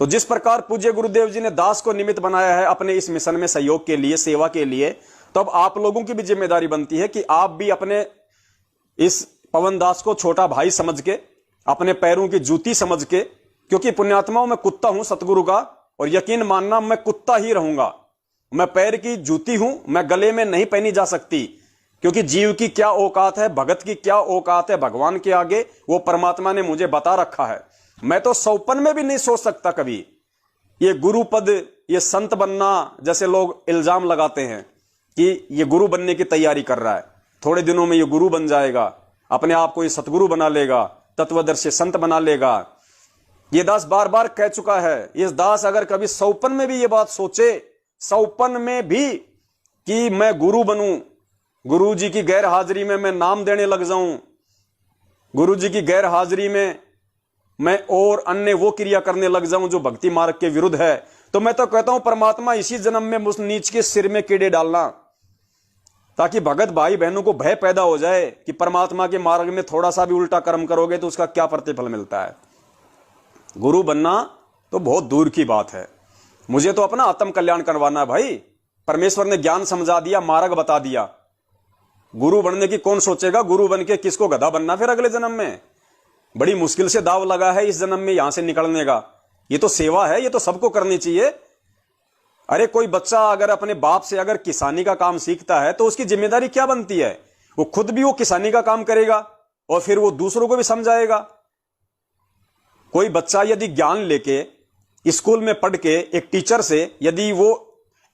तो जिस प्रकार पूज्य गुरुदेव जी ने दास को निमित्त बनाया है अपने इस मिशन में सहयोग के लिए, सेवा के लिए, तो अब आप लोगों की भी जिम्मेदारी बनती है कि आप भी अपने इस पवन दास को छोटा भाई समझ के, अपने पैरों की जूती समझ के, क्योंकि पुण्यात्माओं में कुत्ता हूं सतगुरु का, और यकीन मानना मैं कुत्ता ही रहूंगा। मैं पैर की जूती हूं, मैं गले में नहीं पहनी जा सकती, क्योंकि जीव की क्या औकात है, भगत की क्या औकात है भगवान के आगे, वो परमात्मा ने मुझे बता रखा है। मैं तो सौपन में भी नहीं सोच सकता कभी ये गुरु पद, ये संत बनना, जैसे लोग इल्जाम लगाते हैं कि ये गुरु बनने की तैयारी कर रहा है, थोड़े दिनों में ये गुरु बन जाएगा, अपने आप को ये सतगुरु बना लेगा, तत्वदर्शी संत बना लेगा। ये दास बार बार कह चुका है। ये दास अगर कभी सौपन में भी ये बात सोचे, सौपन में भी, कि मैं गुरु बनूं, गुरु जी की गैर हाजिरी में मैं नाम देने लग जाऊं, गुरु जी की गैर हाजिरी में मैं और अन्य वो क्रिया करने लग जाऊं जो भक्ति मार्ग के विरुद्ध है, तो मैं तो कहता हूं परमात्मा इसी जन्म में मुझ नीच के सिर में कीड़े डालना, ताकि भगत भाई बहनों को भय पैदा हो जाए कि परमात्मा के मार्ग में थोड़ा सा भी उल्टा कर्म करोगे तो उसका क्या प्रतिफल मिलता है। गुरु बनना तो बहुत दूर की बात है, मुझे तो अपना आत्म कल्याण करवाना है भाई। परमेश्वर ने ज्ञान समझा दिया, मार्ग बता दिया, गुरु बनने की कौन सोचेगा, गुरु बन के किसको गधा बनना फिर अगले जन्म में। बड़ी मुश्किल से दाव लगा है इस जन्म में यहां से निकलने का। ये तो सेवा है, ये तो सबको करनी चाहिए। अरे कोई बच्चा अगर अपने बाप से अगर किसानी का काम सीखता है तो उसकी जिम्मेदारी क्या बनती है, वो खुद भी वो किसानी का काम करेगा और फिर वो दूसरों को भी समझाएगा। कोई बच्चा यदि ज्ञान लेके स्कूल में पढ़ के एक टीचर से यदि वो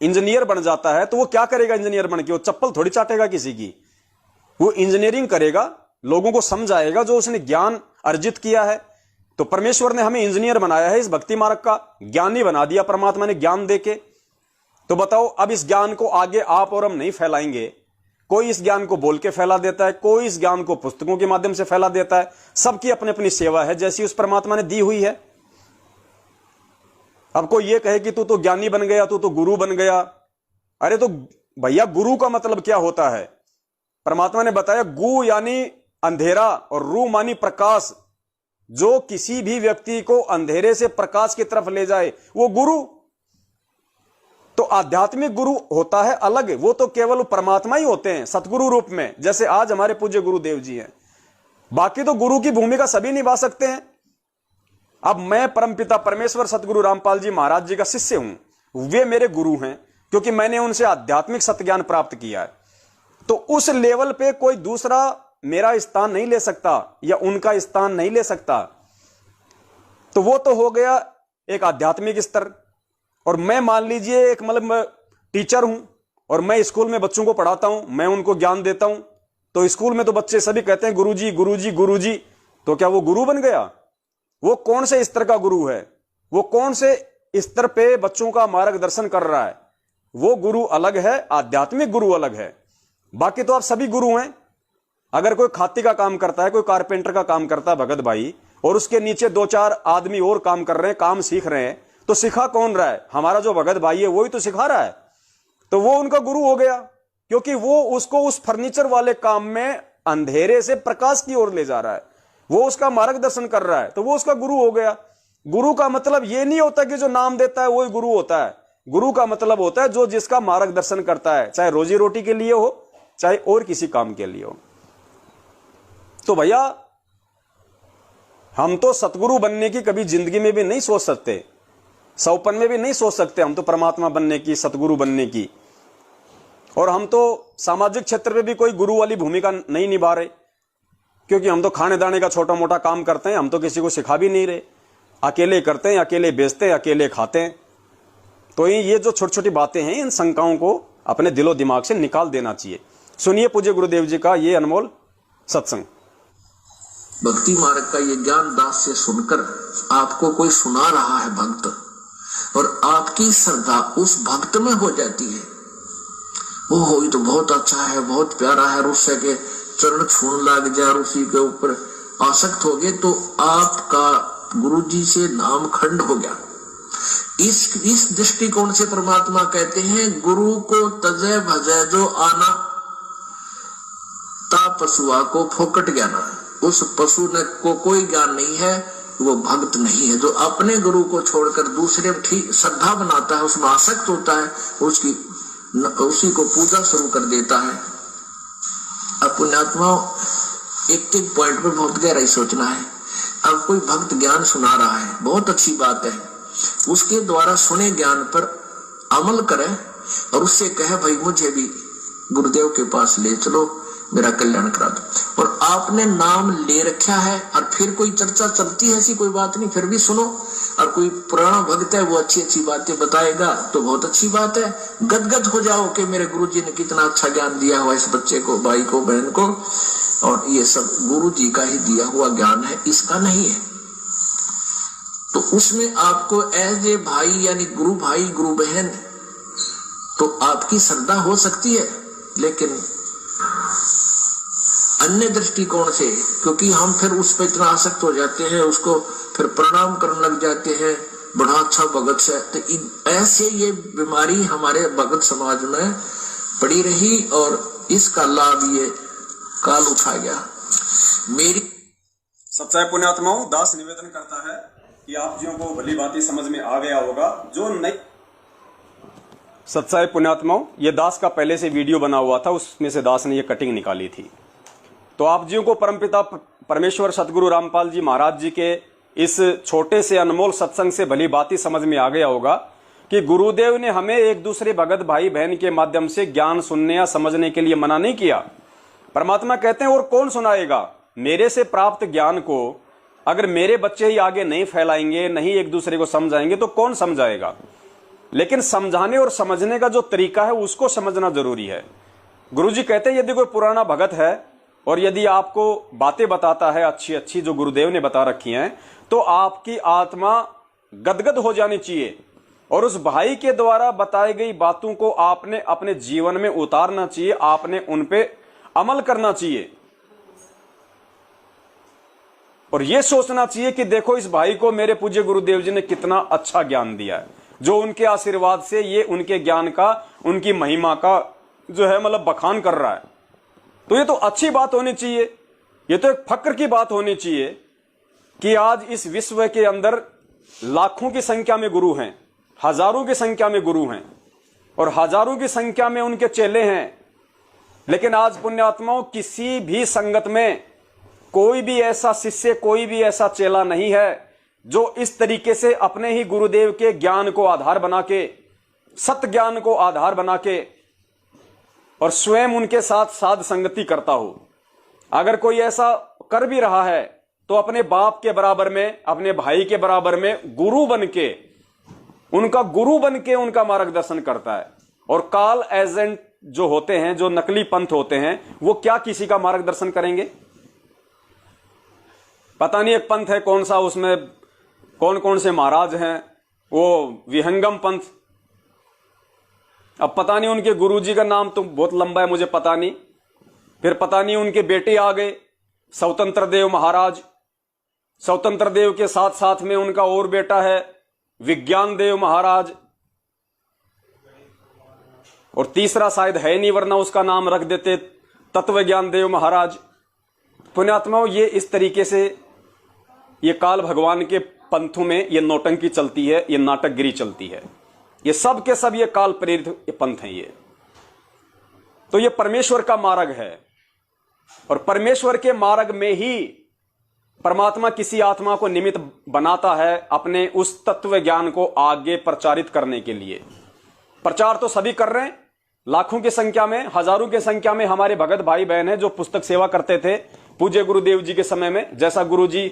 इंजीनियर बन जाता है तो वो क्या करेगा इंजीनियर बन के, वो चप्पल थोड़ी चाटेगा किसी की, वो इंजीनियरिंग करेगा, लोगों को समझाएगा जो उसने ज्ञान अर्जित किया है। तो परमेश्वर ने हमें इंजीनियर बनाया है, इस भक्ति मार्ग का ज्ञानी बना दिया परमात्मा ने ज्ञान देके। तो बताओ अब इस ज्ञान को आगे आप और हम नहीं फैलाएंगे। कोई इस ज्ञान को बोल के फैला देता है, कोई इस ज्ञान को पुस्तकों के माध्यम से फैला देता है। सबकी अपनी अपनी सेवा है जैसी उस परमात्मा ने दी हुई है। अब कोई ये कहे कि तू तो ज्ञानी बन गया, तू तो गुरु बन गया। अरे तो भैया गुरु का मतलब क्या होता है? परमात्मा ने बताया गु यानी अंधेरा और रू मानी प्रकाश। जो किसी भी व्यक्ति को अंधेरे से प्रकाश की तरफ ले जाए वो गुरु। तो आध्यात्मिक गुरु होता है अलग, वो तो केवल परमात्मा ही होते हैं सतगुरु रूप में, जैसे आज हमारे पूज्य गुरुदेव जी हैं। बाकी तो गुरु की भूमिका सभी निभा सकते हैं। अब मैं परमपिता परमेश्वर सतगुरु रामपाल जी महाराज जी का शिष्य हूं, वे मेरे गुरु हैं क्योंकि मैंने उनसे आध्यात्मिक सत्य ज्ञान प्राप्त किया है। तो उस लेवल पे कोई दूसरा मेरा स्थान नहीं ले सकता या उनका स्थान नहीं ले सकता। तो वो तो हो गया एक आध्यात्मिक स्तर। और मैं मान लीजिए एक मतलब टीचर हूं और मैं स्कूल में बच्चों को पढ़ाता हूं, मैं उनको ज्ञान देता हूं। तो स्कूल में तो बच्चे सभी कहते हैं गुरुजी गुरुजी गुरुजी। तो क्या वो गुरु बन गया? वो कौन से स्तर का गुरु है? वो कौन से स्तर पे बच्चों का मार्गदर्शन कर रहा है? वो गुरु अलग है, आध्यात्मिक गुरु अलग है। बाकी तो आप सभी गुरु हैं। अगर कोई खाती का काम करता है, कोई कारपेंटर का काम करता है भगत भाई, और उसके नीचे दो चार आदमी और काम कर रहे हैं, काम सीख रहे हैं, तो सिखा कौन रहा है? हमारा जो भगत भाई है वही तो सिखा रहा है। तो वो उनका गुरु हो गया क्योंकि वो उसको उस फर्नीचर वाले काम में अंधेरे से प्रकाश की ओर ले जा रहा है, वो उसका मार्गदर्शन कर रहा है, तो वो उसका गुरु हो गया। गुरु का मतलब ये नहीं होता कि जो नाम देता है वही गुरु होता है। गुरु का मतलब होता है जो जिसका मार्गदर्शन करता है, चाहे रोजी रोटी के लिए हो चाहे और किसी काम के लिए हो। तो भैया हम तो सतगुरु बनने की कभी जिंदगी में भी नहीं सोच सकते, सौपन में भी नहीं सोच सकते हम तो परमात्मा बनने की, सतगुरु बनने की। और हम तो सामाजिक क्षेत्र में भी कोई गुरु वाली भूमिका नहीं निभा रहे, क्योंकि हम तो खाने दाने का छोटा मोटा काम करते हैं, हम तो किसी को सिखा भी नहीं रहे। अकेले करते हैं, अकेले बेचते हैं, अकेले खाते हैं। तो ये जो छोटी छोटी बातें हैं, इन शंकाओं को अपने दिलो दिमाग से निकाल देना चाहिए। सुनिए पूज्य गुरुदेव जी का ये अनमोल सत्संग। भक्ति मार्ग का ये ज्ञान दास से सुनकर आपको कोई सुना रहा है भक्त, और आपकी श्रद्धा उस भक्त में हो जाती है। वो हो तो बहुत अच्छा है, बहुत प्यारा है, उससे के चरण छूने लग जाए, उसी के ऊपर आसक्त हो गए, तो आपका गुरुजी से नाम खंड हो गया। इस दृष्टिकोण से परमात्मा कहते हैं गुरु को तजय भजय जो आना, ता पशुआ को फोकट ज्ञाना। उस पशु ने को कोई ज्ञान नहीं है, वो भक्त नहीं है। जो अपने गुरु को छोड़कर दूसरे ठीक श्रद्धा बनाता है, उसमें आसक्त होता है, उसी को पूजा शुरू कर देता है। अब पुण्यात्माओं, एक एक पॉइंट पर बहुत गहराई सोचना है। अब कोई भक्त ज्ञान सुना रहा है, बहुत अच्छी बात है, उसके द्वारा सुने ज्ञान पर अमल करे और उससे कहे भाई मुझे भी गुरुदेव के पास ले चलो, मेरा कल्याण करा दो। और आपने नाम ले रखा है और फिर कोई चर्चा चलती है, ऐसी कोई बात नहीं, फिर भी सुनो। और कोई पुराना भक्त है, वो अच्छी अच्छी बातें बताएगा तो बहुत अच्छी बात है। गदगद हो जाओ कि मेरे गुरुजी ने कितना अच्छा ज्ञान दिया हुआ इस बच्चे को, भाई को, बहन को, और ये सब गुरुजी का ही दिया हुआ ज्ञान है, इसका नहीं है। तो उसमें आपको एज ए भाई यानी गुरु भाई गुरु बहन तो आपकी श्रद्धा हो सकती है, लेकिन अन्य दृष्टिकोण से, क्योंकि हम फिर उस पर इतना आसक्त हो जाते हैं, उसको फिर प्रणाम करने लग जाते हैं, बड़ा अच्छा भगत से। तो ऐसे ये बीमारी हमारे भगत समाज में पड़ी रही और इसका लाभ ये काल उठा गया। मेरी सच्चाई पुण्यात्माओं, दास निवेदन करता है कि आप जियों को भली बातें समझ में आ गया होगा। जो नहीं सच्चाई पुण्यात्माओं, ये दास का पहले से वीडियो बना हुआ था, उसमें से दास ने ये कटिंग निकाली थी। तो आप जियों को परमपिता परमेश्वर सतगुरु रामपाल जी महाराज जी के इस छोटे से अनमोल सत्संग से भली बातें समझ में आ गया होगा कि गुरुदेव ने हमें एक दूसरे भगत भाई बहन के माध्यम से ज्ञान सुनने या समझने के लिए मना नहीं किया। परमात्मा कहते हैं और कौन सुनाएगा मेरे से प्राप्त ज्ञान को, अगर मेरे बच्चे ही आगे नहीं फैलाएंगे, नहीं एक दूसरे को समझाएंगे तो कौन समझाएगा। लेकिन समझाने और समझने का जो तरीका है उसको समझना जरूरी है। गुरुजी कहते हैं यदि कोई पुराना भगत है और यदि आपको बातें बताता है अच्छी अच्छी जो गुरुदेव ने बता रखी हैं, तो आपकी आत्मा गदगद हो जानी चाहिए और उस भाई के द्वारा बताई गई बातों को आपने अपने जीवन में उतारना चाहिए, आपने उन पे अमल करना चाहिए और यह सोचना चाहिए कि देखो इस भाई को मेरे पूज्य गुरुदेव जी ने कितना अच्छा ज्ञान दिया है, जो उनके आशीर्वाद से ये उनके ज्ञान का, उनकी महिमा का जो है मतलब बखान कर रहा है। तो ये तो अच्छी बात होनी चाहिए, ये तो एक फक्र की बात होनी चाहिए कि आज इस विश्व के अंदर लाखों की संख्या में गुरु हैं, हजारों की संख्या में गुरु हैं और हजारों की संख्या में उनके चेले हैं। लेकिन आज पुण्यात्माओं, किसी भी संगत में कोई भी ऐसा शिष्य, कोई भी ऐसा चेला नहीं है जो इस तरीके से अपने ही गुरुदेव के ज्ञान को आधार बना के, सत्य ज्ञान को आधार बना के और स्वयं उनके साथ साध संगति करता हो। अगर कोई ऐसा कर भी रहा है तो अपने बाप के बराबर में, अपने भाई के बराबर में गुरु बन के, उनका गुरु बन के उनका मार्गदर्शन करता है। और काल एजेंट जो होते हैं, जो नकली पंथ होते हैं, वो क्या किसी का मार्गदर्शन करेंगे? पता नहीं एक पंथ है कौन सा, उसमें कौन कौन से महाराज हैं, वो विहंगम पंथ। अब पता नहीं उनके गुरुजी का नाम तो बहुत लंबा है, मुझे पता नहीं। फिर पता नहीं उनके बेटे आ गए स्वतंत्र देव महाराज, स्वतंत्र देव के साथ साथ में उनका और बेटा है विज्ञान देव महाराज, और तीसरा शायद है नहीं, वरना उसका नाम रख देते तत्वज्ञान देव महाराज। पुण्यात्माओं, ये इस तरीके से ये काल भगवान के पंथों में ये नौटंकी चलती है, ये नाटकगिरी चलती है। ये सब के सब ये काल प्रेरित पंथ हैं ये। तो ये परमेश्वर का मार्ग है और परमेश्वर के मार्ग में ही परमात्मा किसी आत्मा को निमित्त बनाता है अपने उस तत्व ज्ञान को आगे प्रचारित करने के लिए। प्रचार तो सभी कर रहे हैं, लाखों की संख्या में, हजारों की संख्या में हमारे भगत भाई बहन हैं जो पुस्तक सेवा करते थे पूज्य गुरुदेव जी के समय में, जैसा गुरु जी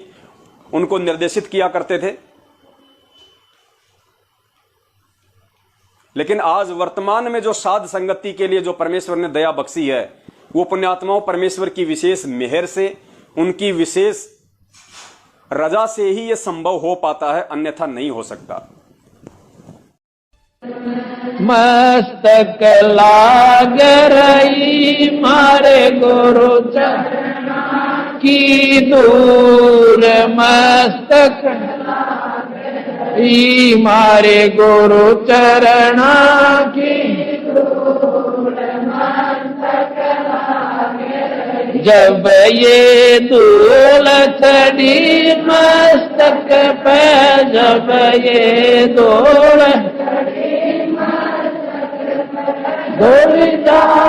उनको निर्देशित किया करते थे। लेकिन आज वर्तमान में जो साध संगति के लिए जो परमेश्वर ने दया बख्शी है, वो पुण्यात्माओं परमेश्वर की विशेष मेहर से, उनकी विशेष रजा से ही ये संभव हो पाता है, अन्यथा नहीं हो सकता। मस्तक लाग रही मारे गुरु चरण की दूर, मस्तक मारे गुरु चरण की दूर, मस्तक जब ये धूल चढ़ी मस्तक मस्तक पे जब ये दौड़ जा